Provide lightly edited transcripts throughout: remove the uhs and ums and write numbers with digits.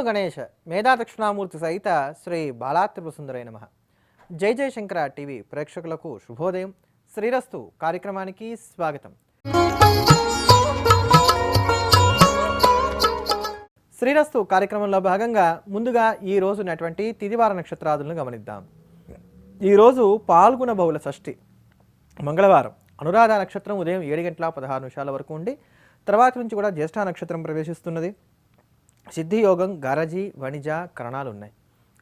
గణేష మేధా దక్షిణామూర్తి సహిత శ్రీ బాలాత్రిపురసుందరై నమః. జై జయశంకర టీవీ ప్రేక్షకులకు శుభోదయం. శ్రీరస్తు కార్యక్రమానికి స్వాగతం. శ్రీరస్తు కార్యక్రమంలో భాగంగా ముందుగా ఈ రోజు ఉన్నటువంటి తిదివార నక్షత్రాదులను గమనిద్దాం. ఈరోజు పాల్గొన బహుళ షష్ఠి మంగళవారం. అనురాధ నక్షత్రం ఉదయం 7:16 వరకు ఉండి తర్వాత నుంచి కూడా జ్యేష్ఠ నక్షత్రం ప్రవేశిస్తున్నది. సిద్ధియోగం, గరజి, వణిజ కరణాలు ఉన్నాయి.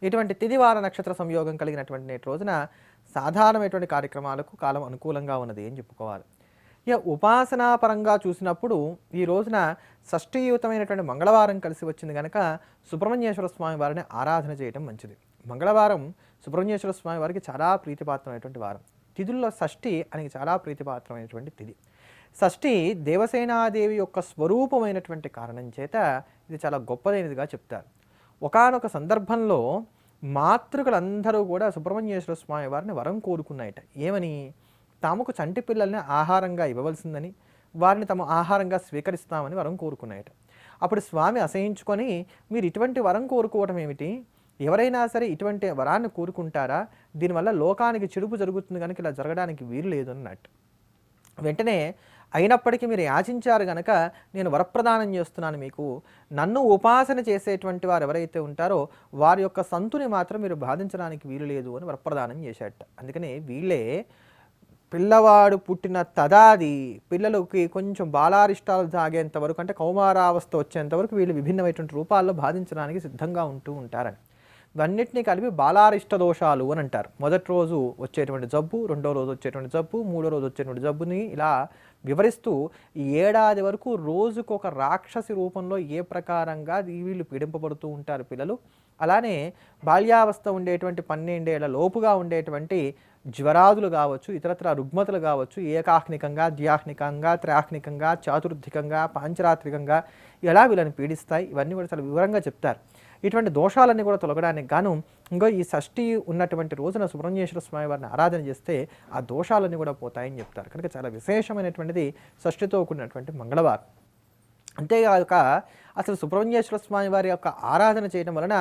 ఇటువంటి తిదివార నక్షత్ర సంయోగం కలిగినటువంటి నేటి రోజున సాధారణమైనటువంటి కార్యక్రమాలకు కాలం అనుకూలంగా ఉన్నది అని చెప్పుకోవాలి. ఇక ఉపాసనా పరంగా చూసినప్పుడు ఈ రోజున షష్ఠీయుతమైనటువంటి మంగళవారం కలిసి వచ్చింది కనుక సుబ్రహ్మణ్యేశ్వర స్వామి వారిని ఆరాధన చేయడం మంచిది. మంగళవారం సుబ్రహ్మణ్యేశ్వర స్వామి వారికి చాలా ప్రీతిపాత్రమైనటువంటి వారం. తిథుల్లో షష్ఠి అనేది చాలా ప్రీతిపాత్రమైనటువంటి తిథి. షష్ఠి దేవసేనాదేవి యొక్క స్వరూపమైనటువంటి కారణం చేత ఇది చాలా గొప్పదైనదిగా చెప్తారు. ఒకానొక సందర్భంలో మాతృకలందరూ కూడా సుబ్రహ్మణ్యేశ్వర స్వామి వారిని వరం కోరుకున్నాయట. ఏమని? తాముకు చంటి పిల్లల్ని ఆహారంగా ఇవ్వవలసిందని, వారిని తమ ఆహారంగా స్వీకరిస్తామని వరం కోరుకున్నాయట. అప్పుడు స్వామి అసహించుకొని, మీరు ఇటువంటి వరం కోరుకోవటం ఏమిటి? ఎవరైనా సరే ఇటువంటి వరాన్ని కోరుకుంటారా? దీనివల్ల లోకానికి చెడుపు జరుగుతుంది కనుక ఇలా జరగడానికి వీలు లేదు అన్నట్టు. వెంటనే అయినప్పటికీ మీరు యాచించారు కనుక నేను వరప్రదానం చేస్తున్నాను మీకు. నన్ను ఉపాసన చేసేటువంటి వారు ఎవరైతే ఉంటారో వారి యొక్క సంతుని మాత్రం మీరు బాధించడానికి వీలు లేదు అని వరప్రదానం చేశాట. అందుకని వీళ్ళే పిల్లవాడు పుట్టిన తదాది పిల్లలకి కొంచెం బాలారిష్టాలు సాగేంత వరకు, అంటే కౌమారావస్థ వచ్చేంత వరకు వీళ్ళు విభిన్నమైనటువంటి రూపాల్లో బాధించడానికి సిద్ధంగా ఉంటూ ఉంటారని. ఇవన్నిటినీ కలిపి బాలారిష్ట దోషాలు అని అంటారు. మొదటి రోజు వచ్చేటువంటి జబ్బు, రెండో రోజు వచ్చేటువంటి జబ్బు, మూడో రోజు వచ్చేటువంటి జబ్బుని ఇలా వివరిస్తూ ఈ ఏడాది వరకు రోజుకొక రాక్షసి రూపంలో ఏ ప్రకారంగా వీళ్ళు పీడింపబడుతూ ఉంటారు పిల్లలు. అలానే బాల్యావస్థ ఉండేటువంటి 12 ఏళ్ల లోపుగా ఉండేటువంటి జ్వరాదులు కావచ్చు, ఇతరత్ర రుగ్మతలు కావచ్చు, ఏకాహ్నికంగా, ద్యాహ్నికంగా, త్రాహ్నికంగా, చాతుర్థికంగా, పాంచరాత్రికంగా ఎలా వీళ్ళని పీడిస్తాయి, ఇవన్నీ కూడా చాలా వివరంగా చెప్తారు. ఇటువంటి దోషాలన్నీ కూడా తొలగడానికి గాను ఇంకో ఈ షష్ఠి ఉన్నటువంటి రోజున సుబ్రహ్మణ్యేశ్వర స్వామి వారిని ఆరాధన చేస్తే ఆ దోషాలన్నీ కూడా పోతాయని చెప్తారు. కనుక చాలా విశేషమైనటువంటిది షష్ఠితో కూడినటువంటి మంగళవారం. అంతేకాక అసలు సుబ్రహ్మణ్యేశ్వర స్వామి వారి యొక్క ఆరాధన చేయడం వలన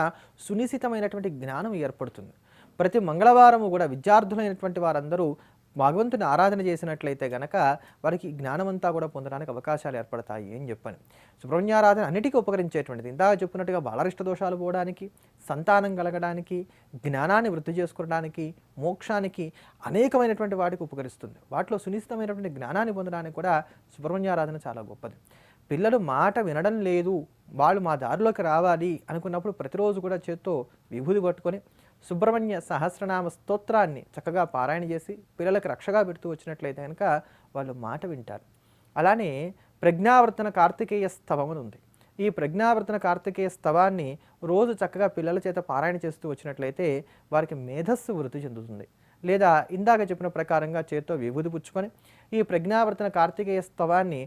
సునిశ్చితమైనటువంటి జ్ఞానం ఏర్పడుతుంది. ప్రతి మంగళవారము కూడా విద్యార్థులైనటువంటి వారందరూ భగవంతుని ఆరాధన చేసినట్లయితే గనక వారికి జ్ఞానమంతా కూడా పొందడానికి అవకాశాలు ఏర్పడతాయి అని చెప్పాను. సుబ్రహ్మణ్యారాధన అన్నిటికీ ఉపకరించేటువంటిది. ఇందాక చెప్పుకున్నట్టుగా బాలరిష్ట దోషాలు పోవడానికి, సంతానం కలగడానికి, జ్ఞానాన్ని వృద్ధి చేసుకోవడానికి, మోక్షానికి అనేకమైనటువంటి వాటికి ఉపకరిస్తుంది. వాటిలో సునిశ్చితమైనటువంటి జ్ఞానాన్ని పొందడానికి కూడా సుబ్రహ్మణ్యారాధన చాలా గొప్పది. పిల్లలు మాట వినడం లేదు, వాళ్ళు మా దారిలోకి రావాలి అనుకున్నప్పుడు ప్రతిరోజు కూడా చేత్తో విభూది పట్టుకొని సుబ్రహ్మణ్య సహస్రనామ స్తోత్రాన్ని చక్కగా పారాయణ చేసి పిల్లలకు రక్షగా పెడుతూ వచ్చినట్లయితే కనుక వాళ్ళు మాట వింటారు. అలానే ప్రజ్ఞావర్తన కార్తికేయ స్తవం అని ఉంది. ఈ ప్రజ్ఞావర్తన కార్తికేయ స్తవాన్ని రోజు చక్కగా పిల్లల చేత పారాయణ చేస్తూ వచ్చినట్లయితే వారికి మేధస్సు వృద్ధి చెందుతుంది. లేదా ఇందాక చెప్పిన ప్రకారంగా చేత్తో విభూది పుచ్చుకొని ఈ ప్రజ్ఞావర్తన కార్తికేయ స్తవాన్ని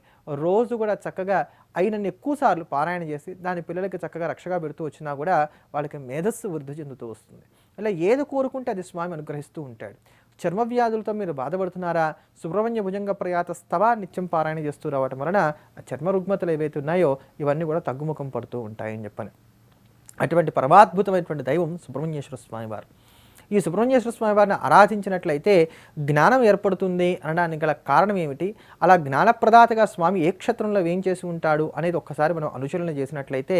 రోజు కూడా చక్కగా అయినన్ని ఎక్కువసార్లు పారాయణ చేసి దాని పిల్లలకి చక్కగా రక్షగా పెడుతూ వచ్చినా కూడా వాళ్ళకి మేధస్సు వృద్ధి చెందుతూ వస్తుంది. ఇలా ఏది కోరుకుంటే అది స్వామి అనుగ్రహిస్తూ ఉంటాడు. చర్మ వ్యాధులతో మీరు బాధపడుతున్నారా? సుబ్రహ్మణ్య భుజంగ ప్రయాత స్తవా నిత్యం పారాయణ చేస్తూ రావటం వలన ఆ చర్మ రుగ్మతలు ఏవైతే ఉన్నాయో ఇవన్నీ కూడా తగ్గుముఖం పడుతూ ఉంటాయని చెప్పని. అటువంటి పరమాద్భుతమైనటువంటి దైవం సుబ్రహ్మణ్యేశ్వర స్వామి వారు. ఈ సుబ్రహ్మణ్యేశ్వర స్వామి వారిని ఆరాధించినట్లయితే జ్ఞానం ఏర్పడుతుంది అనడానికి గల కారణం ఏమిటి? అలా జ్ఞానప్రదాతగా స్వామి ఏ క్షేత్రంలో ఏం చేసి ఉంటాడు అనేది ఒక్కసారి మనం అనుచరణ చేసినట్లయితే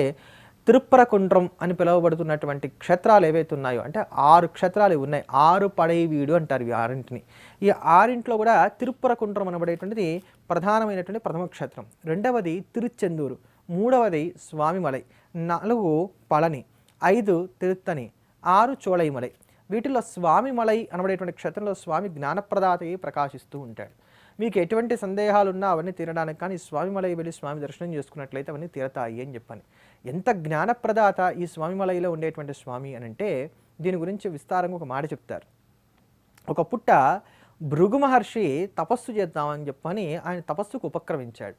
తిరుప్పరకుండ్రం అని పిలువబడుతున్నటువంటి క్షేత్రాలు ఏవైతే ఉన్నాయో, అంటే 6 క్షేత్రాలు ఉన్నాయి. 6 పడైవీడు అంటారు ఈ 6ంటిని. ఈ 6ంట్లో కూడా తిరుప్పరకుండ్రం అనబడేటువంటిది ప్రధానమైనటువంటి ప్రథమ క్షేత్రం. రెండవది తిరుచెందూరు, మూడవది స్వామిమలై, 4 పళని, 5 తిరుత్తని, 6 చోళైమలై. వీటిలో స్వామిమలై అనబడేటువంటి క్షేత్రంలో స్వామి జ్ఞానప్రదాతయ్యి ప్రకాశిస్తూ ఉంటాడు. మీకు ఎటువంటి సందేహాలున్నా అవన్నీ తీరడానికి కానీ స్వామిమలై వెళ్ళి స్వామి దర్శనం చేసుకున్నట్లయితే అవన్నీ తీరతాయి అని చెప్పని. ఎంత జ్ఞానప్రదాత ఈ స్వామిమలైలో ఉండేటువంటి స్వామి అని అంటే దీని గురించి విస్తారంగా ఒక మాట చెప్తారు. ఒక పుట్ట భృగు మహర్షి తపస్సు చేద్దామని చెప్పని ఆయన తపస్సుకు ఉపక్రమించాడు.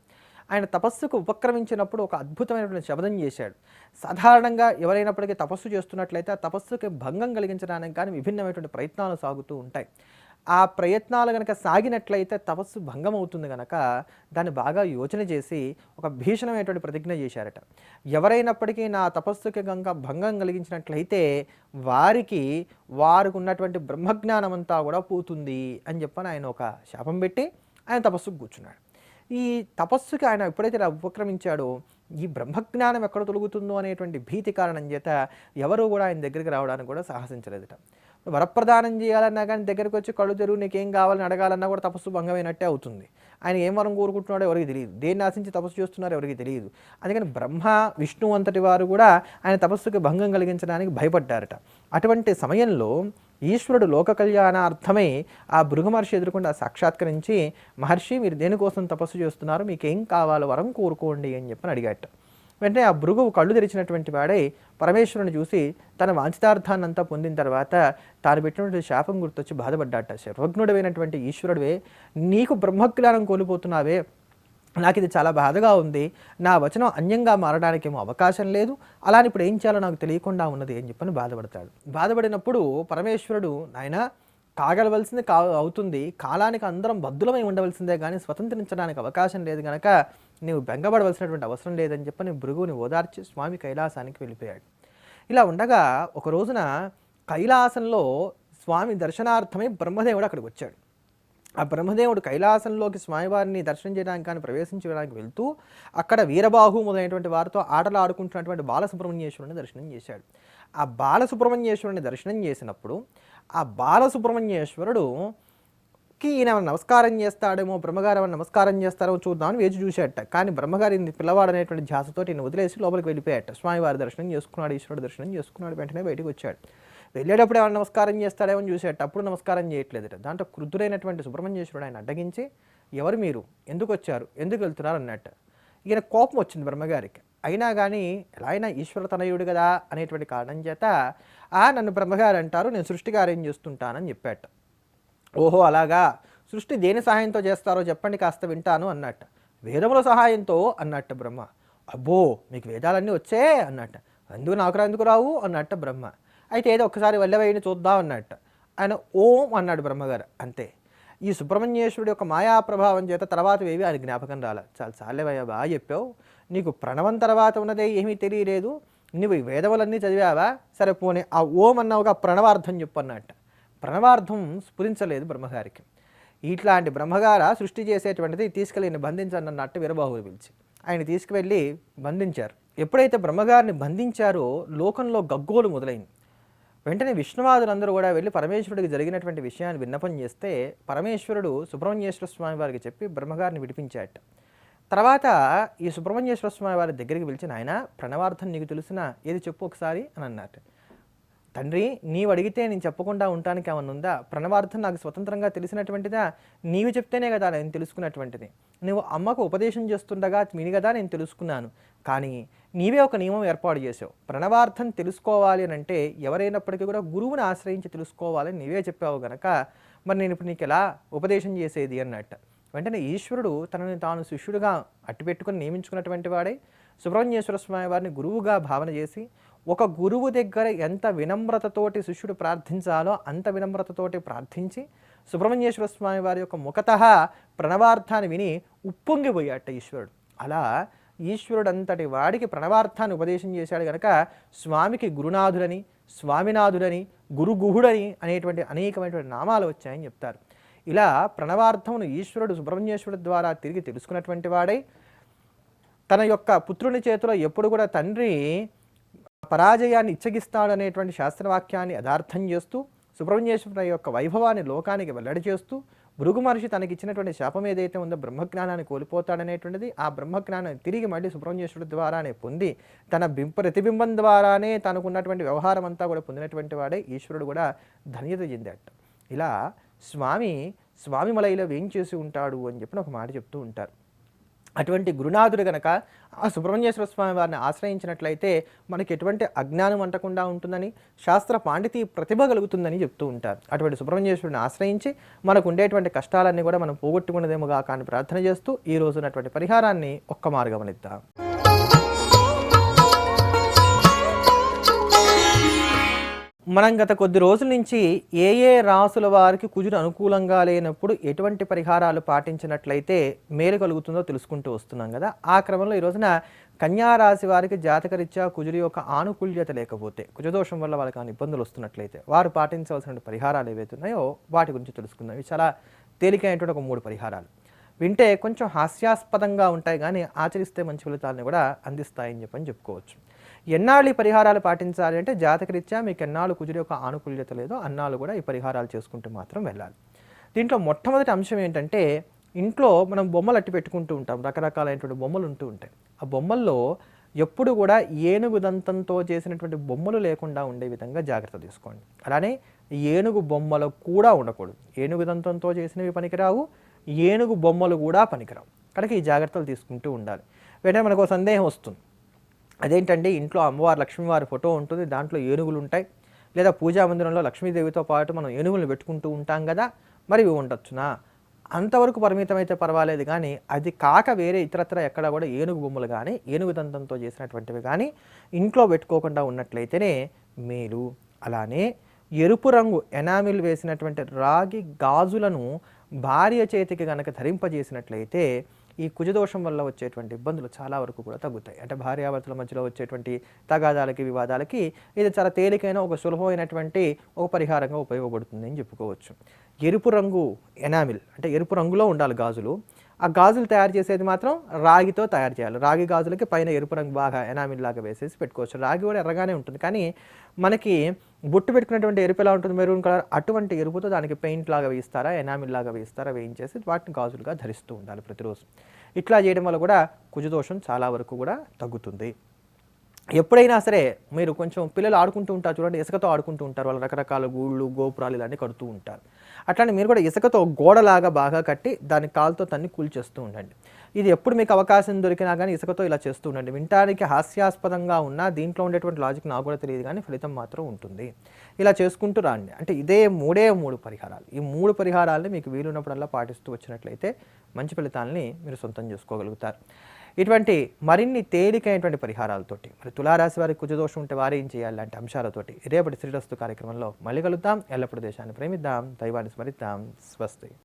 ఆయన తపస్సుకు ఉపక్రమించినప్పుడు ఒక అద్భుతమైనటువంటి శబ్దం చేశాడు. సాధారణంగా ఎవరైనప్పటికీ తపస్సు చేస్తున్నట్లయితే ఆ తపస్సుకి భంగం కలిగించడానికి కానీ విభిన్నమైనటువంటి ప్రయత్నాలు సాగుతూ ఉంటాయి. ఆ ప్రయత్నాలు గనక సాగినట్లయితే తపస్సు భంగం అవుతుంది గనక దాన్ని బాగా యోచన చేసి ఒక భీషణమైనటువంటి ప్రతిజ్ఞ చేశారట. ఎవరైనప్పటికీ నా తపస్సుకి గనక భంగం కలిగించినట్లయితే వారికి ఉన్నటువంటి బ్రహ్మజ్ఞానం అంతా కూడా పోతుంది అని చెప్పని ఆయన ఒక శాపం పెట్టి ఆయన తపస్సుకు కూర్చున్నాడు. ఈ తపస్సుకి ఆయన ఎప్పుడైతే ఇలా ఉపక్రమించాడో ఈ బ్రహ్మజ్ఞానం ఎక్కడ తొలుగుతుందో అనేటువంటి భీతి కారణం చేత ఎవరు కూడా ఆయన దగ్గరికి రావడానికి కూడా సాహసించలేదట. వరప్రదానం చేయాలన్నా కానీ దగ్గరికి వచ్చి కళ్ళు తెరువు నీకేం కావాలని అడగాలన్నా కూడా తపస్సు భంగమైనట్టే అవుతుంది. ఆయన ఏం వరం కోరుకుంటున్నాడో ఎవరికి తెలియదు, దేన్ని ఆశించి తపస్సు చేస్తున్నారో ఎవరికి తెలియదు. అందుకని బ్రహ్మ విష్ణు అంతటి వారు కూడా ఆయన తపస్సుకి భంగం కలిగించడానికి భయపడ్డారట. అటువంటి సమయంలో ఈశ్వరుడు లోక కళ్యాణార్థమై ఆ భృగు మహర్షి ఎదుర్కొండా సాక్షాత్కరించి, మహర్షి మీరు దేనికోసం తపస్సు చేస్తున్నారు, మీకేం కావాలో వరం కోరుకోండి అని చెప్పని అడిగాట. వెంటనే ఆ భృగువు కళ్ళు తెరిచినటువంటి వాడై పరమేశ్వరుని చూసి తన వాంఛితార్థాన్ని అంతా పొందిన తర్వాత తాను పెట్టినటువంటి శాపం గుర్తొచ్చి బాధపడ్డాట. సర్వజ్ఞుడమైనటువంటి ఈశ్వరుడివే, నీకు బ్రహ్మజ్ఞానం కోల్పోతున్నావే, నాకు ఇది చాలా బాధగా ఉంది, నా వచనం అన్యంగా మారడానికి ఏమో అవకాశం లేదు, అలాని ఇప్పుడు ఏం చేయాలో నాకు తెలియకుండా ఉన్నది అని చెప్పని బాధపడతాడు. బాధపడినప్పుడు పరమేశ్వరుడు నాయన కాగలవలసింది అవుతుంది, కాలానికి అందరం బద్దులమై ఉండవలసిందే కానీ స్వతంత్రించడానికి అవకాశం లేదు కనుక నీవు బెంగపడవలసినటువంటి అవసరం లేదని చెప్పని భృగువుని ఓదార్చి స్వామి కైలాసానికి వెళ్ళిపోయాడు. ఇలా ఉండగా ఒక రోజున కైలాసంలో స్వామి దర్శనార్థమై బ్రహ్మదేవుడు అక్కడికి వచ్చాడు. ఆ బ్రహ్మదేవుడు కైలాసంలోకి స్వామివారిని దర్శనం చేయడానికి కానీ ప్రవేశించడానికి వెళ్తూ అక్కడ వీరబాహు మొదలైనటువంటి వారితో ఆటలు ఆడుకుంటున్నటువంటి బాలసుబ్రహ్మణ్యేశ్వరుని దర్శనం చేశాడు. ఆ బాలసుబ్రహ్మణ్యేశ్వరుని దర్శనం చేసినప్పుడు ఆ బాలసుబ్రహ్మణ్యేశ్వరుడుకి ఈయన నమస్కారం చేస్తాడేమో, బ్రహ్మగారు ఏమైనా నమస్కారం చేస్తారో చూద్దామని వేచి చూశాట. కానీ బ్రహ్మగారి పిల్లవాడు అనేటువంటి ధ్యాసతో ఈయన వదిలేసి లోపలికి వెళ్ళిపోయాట. స్వామివారి దర్శనం చేసుకున్నాడు, ఈశ్వరుడు దర్శనం చేసుకున్నాడు, వెంటనే బయటకు వచ్చాడు. వెళ్ళేటప్పుడు ఏమైనా నమస్కారం చేస్తాడేమో చూసేట, అప్పుడు నమస్కారం చేయట్లేదట. దాంట్లో క్రుద్ధుడైనటువంటి సుబ్రహ్మణ్యేశ్వరుడు ఆయన అడ్డగించి, ఎవరు మీరు, ఎందుకు వచ్చారు, ఎందుకు వెళ్తున్నారు అన్నట్టు. ఈయన కోపం వచ్చింది బ్రహ్మగారికి. అయినా కానీ ఎలా అయినా ఈశ్వర తనయుడు కదా అనేటువంటి కారణం చేత నన్ను బ్రహ్మగారు అంటారు, నేను సృష్టి కార్యం చేస్తుంటానని చెప్పాట. ఓహో అలాగా, సృష్టి దేని సహాయంతో చేస్తారో చెప్పండి కాస్త వింటాను అన్నట్టు. వేదముల సహాయంతో అన్నట్ట బ్రహ్మ. అబ్బో మీకు వేదాలన్నీ వచ్చే అన్నట్ట. ఎందుకు రావు అన్నట్ట బ్రహ్మ. అయితే ఏదో ఒక్కసారి వెళ్ళవేయని చూద్దాం అన్నట్టు. ఆయన ఓం అన్నాడు బ్రహ్మగారు, అంతే. ఈ సుబ్రహ్మణ్యేశ్వరుడు యొక్క మాయా ప్రభావం చేత తర్వాత ఏవి ఆయన జ్ఞాపకం రాలే. చాలా చాలేవయ్యా, బాగా చెప్పావు, నీకు ప్రణవం తర్వాత ఉన్నదే ఏమీ తెలియలేదు, నువ్వు ఈ వేదములన్నీ చదివావా, సరే పోనీ ఆ ఓం అన్నావుగా ప్రణవార్థం చెప్పు అన్నట్ట. ప్రణవార్థం స్ఫురించలేదు బ్రహ్మగారికి. ఇట్లాంటి బ్రహ్మగార సృష్టి చేసేటువంటిది తీసుకెళ్ళి బంధించండి అన్నట్టు వీరబాహువులు పిలిచి ఆయన తీసుకువెళ్ళి బంధించారు. ఎప్పుడైతే బ్రహ్మగారిని బంధించారో లోకంలో గగ్గోలు మొదలైంది. వెంటనే విష్ణువాదులందరూ కూడా వెళ్ళి పరమేశ్వరుడికి జరిగినటువంటి విషయాన్ని విన్నపం చేస్తే పరమేశ్వరుడు సుబ్రహ్మణ్యేశ్వర స్వామి వారికి చెప్పి బ్రహ్మగారిని విడిపించాట. తర్వాత ఈ సుబ్రహ్మణ్యేశ్వర స్వామి వారి దగ్గరికి పిలిచిన ఆయన, ప్రణవార్థం నీకు తెలిసిన ఏది చెప్పు ఒకసారి అని అన్నట్టు. తండ్రి నీవు అడిగితే నేను చెప్పకుండా ఉండటానికి ఏమన్నా ఉందా, ప్రణవార్థం నాకు స్వతంత్రంగా తెలిసినటువంటిదా, నీవు చెప్తేనే కదా నేను తెలుసుకున్నటువంటిది, నువ్వు అమ్మకు ఉపదేశం చేస్తుండగా విని కదా నేను తెలుసుకున్నాను, కానీ నీవే ఒక నియమం ఏర్పాటు చేసావు, ప్రణవార్థం తెలుసుకోవాలి అని అంటే ఎవరైనప్పటికీ కూడా గురువుని ఆశ్రయించి తెలుసుకోవాలని నీవే చెప్పావు గనక మరి నేను ఇప్పుడు నీకు ఎలా ఉపదేశం చేసేది అన్నట్టు. వెంటనే ఈశ్వరుడు తనని తాను శిష్యుడిగా అట్టిపెట్టుకుని నియమించుకున్నటువంటి వాడే సుబ్రహ్మణ్యేశ్వర స్వామి వారిని గురువుగా భావన చేసి ఒక గురువు దగ్గర ఎంత వినమ్రతతోటి శిష్యుడు ప్రార్థించాలో అంత వినమ్రతతోటి ప్రార్థించి సుబ్రహ్మణ్యేశ్వర స్వామి వారి యొక్క ముఖతః ప్రణవార్థాన్ని విని ఉప్పొంగిపోయాట ఈశ్వరుడు. అలా ఈశ్వరుడు అంతటి వాడికి ప్రణవార్థాన్ని ఉపదేశం చేశాడు కనుక స్వామికి గురునాథుడని, స్వామినాథుడని, గురుగుహుడని అనేటువంటి అనేకమైనటువంటి నామాలు వచ్చాయని చెప్తారు. ఇలా ప్రణవార్థమును ఈశ్వరుడు సుబ్రహ్మణ్యేశ్వరుడు ద్వారా తిరిగి తెలుసుకున్నటువంటి వాడై తన యొక్క పుత్రుని చేతిలో ఎప్పుడు కూడా తండ్రి పరాజయాన్ని ఇచ్చగిస్తాడు అనేటువంటి శాస్త్రవాక్యాన్ని యథార్థం చేస్తూ సుబ్రహ్మణ్యేశ్వరుడు యొక్క వైభవాన్ని లోకానికి వెల్లడి చేస్తూ భృగు మహర్షి తనకిచ్చినటువంటి శాపం ఏదైతే ఉందో బ్రహ్మజ్ఞానాన్ని కోల్పోతాడనేటువంటిది ఆ బ్రహ్మజ్ఞానాన్ని తిరిగి మళ్ళీ సుబ్రహ్మణ్యేశ్వరుడు ద్వారానే పొంది తన ప్రతిబింబం ద్వారానే తనకున్నటువంటి వ్యవహారం అంతా కూడా పొందినటువంటి వాడే ఈశ్వరుడు కూడా ధన్యత చెందాడు. ఇలా స్వామి మలైలో వేం చేసి ఉంటాడు అని చెప్పి ఒక మాట చెప్తూ ఉంటారు. అటువంటి గురునాథుడు గనక ఆ సుబ్రహ్మణ్యేశ్వర స్వామి వారిని ఆశ్రయించినట్లయితే మనకి ఎటువంటి అజ్ఞానం అంటకుండా ఉంటుందని, శాస్త్ర పాండితీ ప్రతిభ కలుగుతుందని చెప్తూ ఉంటారు. అటువంటి సుబ్రహ్మణ్యేశ్వరుని ఆశ్రయించి మనకు ఉండేటువంటి కష్టాలన్నీ కూడా మనం పోగొట్టుకున్నదేమోగా కానీ ప్రార్థన చేస్తూ ఈ రోజునటువంటి పరిహారాన్ని ఒక్కమారు గమనిద్దాం. మనం గత కొద్ది రోజుల నుంచి ఏ ఏ రాసుల వారికి కుజుడు అనుకూలంగా లేనప్పుడు ఎటువంటి పరిహారాలు పాటించినట్లయితే మేలు కలుగుతుందో తెలుసుకుంటూ వస్తున్నాం కదా. ఆ క్రమంలో ఈ రోజున కన్యా రాశి వారికి జాతకరీత్యా కుజుడి యొక్క ఆనుకూల్యత లేకపోతే, కుజదోషం వల్ల వాళ్ళకి ఆ ఇబ్బందులు వస్తున్నట్లయితే వారు పాటించవలసిన పరిహారాలు ఏవైతే ఉన్నాయో వాటి గురించి తెలుసుకుందాం. ఇవి చాలా తేలికైనటువంటి ఒక 3 పరిహారాలు. వింటే కొంచెం హాస్యాస్పదంగా ఉంటాయి కానీ ఆచరిస్తే మంచి ఫలితాలను కూడా అందిస్తాయని చెప్పుకోవచ్చు. ఎన్నాళ్ళు ఈ పరిహారాలు పాటించాలి అంటే జాతకరీత్యా మీకు ఎన్నాళ్ళు కుజుడి యొక్క ఆనుకూల్యత లేదో అన్నాళ్ళు కూడా ఈ పరిహారాలు చేసుకుంటూ మాత్రం వెళ్ళాలి. దీంట్లో మొట్టమొదటి అంశం ఏంటంటే, ఇంట్లో మనం బొమ్మలు అట్టి పెట్టుకుంటూ ఉంటాం, రకరకాలైనటువంటి బొమ్మలు ఉంటూ ఉంటాయి. ఆ బొమ్మల్లో ఎప్పుడు కూడా ఏనుగు దంతంతో చేసినటువంటి బొమ్మలు లేకుండా ఉండే విధంగా జాగ్రత్త తీసుకోండి. అలానే ఏనుగు బొమ్మలు కూడా ఉండకూడదు. ఏనుగు దంతంతో చేసినవి పనికిరావు, ఏనుగు బొమ్మలు కూడా పనికిరావు. కనుక ఈ జాగ్రత్తలు తీసుకుంటూ ఉండాలి. వెంటనే మనకు సందేహం వస్తుంది, అదేంటండి ఇంట్లో అమ్మవారు లక్ష్మీవారి ఫోటో ఉంటుంది, దాంట్లో ఏనుగులు ఉంటాయి, లేదా పూజా మందిరంలో లక్ష్మీదేవితో పాటు మనం ఏనుగులను పెట్టుకుంటూ ఉంటాం కదా, మరి ఇవి ఉండొచ్చునా? అంతవరకు పరిమితమైతే పర్వాలేదు, కానీ అది కాక వేరే ఇతరత్ర ఎక్కడ కూడా ఏనుగు బొమ్మలు కానీ ఏనుగు దంతంతో చేసినటువంటివి కానీ ఇంట్లో పెట్టుకోకుండా ఉన్నట్లయితేనే మేలు. అలానే ఎరుపు రంగు ఎనామిల్ వేసినటువంటి రాగి గాజులను భార్య చేతికి కనుక ధరింపజేసినట్లయితే ఈ కుజదోషం వల్ల వచ్చేటువంటి ఇబ్బందులు చాలా వరకు కూడా తగ్గుతాయి. అంటే భార్యాభర్తల మధ్యలో వచ్చేటువంటి తగాదాలకి, వివాదాలకి ఇది చాలా తేలికైన ఒక సులభమైనటువంటి ఒక పరిహారంగా ఉపయోగపడుతుంది అని చెప్పుకోవచ్చు. ఎరుపు రంగు ఎనామిల్ అంటే ఎరుపు రంగులో ఉండాలి గాజులు. ఆ గాజులు తయారు చేసేది మాత్రం రాగితో తయారు చేయాలి. రాగి గాజులకి పైన ఎరుపు రంగు బాగా ఎనామిల్ లాగా వేసేసి పెట్టుకోవచ్చు. రాగి కూడా ఎర్రగానే ఉంటుంది, కానీ మనకి బొట్టు పెట్టుకున్నటువంటి ఎరుపు ఎలా ఉంటుంది, మెరూన్ కలర్, అటువంటి ఎరుపుతో దానికి పెయింట్ లాగా వేయిస్తారా, ఎనామిల్ లాగా వేయిస్తారా, వేయించేసి వాటిని గాజులుగా ధరిస్తూ ఉండాలి ప్రతిరోజు. ఇట్లా చేయడం వల్ల కూడా కుజదోషం చాలా వరకు కూడా తగ్గుతుంది. ఎప్పుడైనా సరే మీరు కొంచెం పిల్లలు ఆడుకుంటూ ఉంటారు చూడండి, ఇసుకతో ఆడుకుంటూ ఉంటారు, వాళ్ళు రకరకాల గూళ్ళు, గోపురాలు ఇలాంటివి కడుతూ ఉంటారు. అట్లానే మీరు కూడా ఇసుకతో గోడలాగా బాగా కట్టి దాని కాలుతో తన్ని కూల్చేస్తూ ఉండండి. ఇది ఎప్పుడు మీకు అవకాశం దొరికినా కానీ ఇసుకతో ఇలా చేస్తూ ఉండండి. వినటానికి హాస్యాస్పదంగా ఉన్నా దీంట్లో ఉండేటువంటి లాజిక్ నాకు కూడా తెలియదు, కానీ ఫలితం మాత్రం ఉంటుంది. ఇలా చేసుకుంటూ రండి. అంటే ఇదే 3 పరిహారాలు. ఈ 3 పరిహారాలని మీకు వీలున్నప్పుడల్లా పాటిస్తూ వచ్చినట్లయితే మంచి ఫలితాలని మీరు సొంతం చేసుకోగలుగుతారు. ఇటువంటి మరిన్ని తేలికైనటువంటి పరిహారాలతోటి మరి తులారాశి వారికి కుజదోషం ఉంటే వారు ఏం చేయాలి లాంటి అంశాలతోటి రేపటి శ్రీరస్తు కార్యక్రమంలో మళ్ళీ కలుద్దాం. ఎల్లప్పుడూ దేశాన్ని ప్రేమిద్దాం, దైవాన్ని స్మరిద్దాం. స్వస్తి.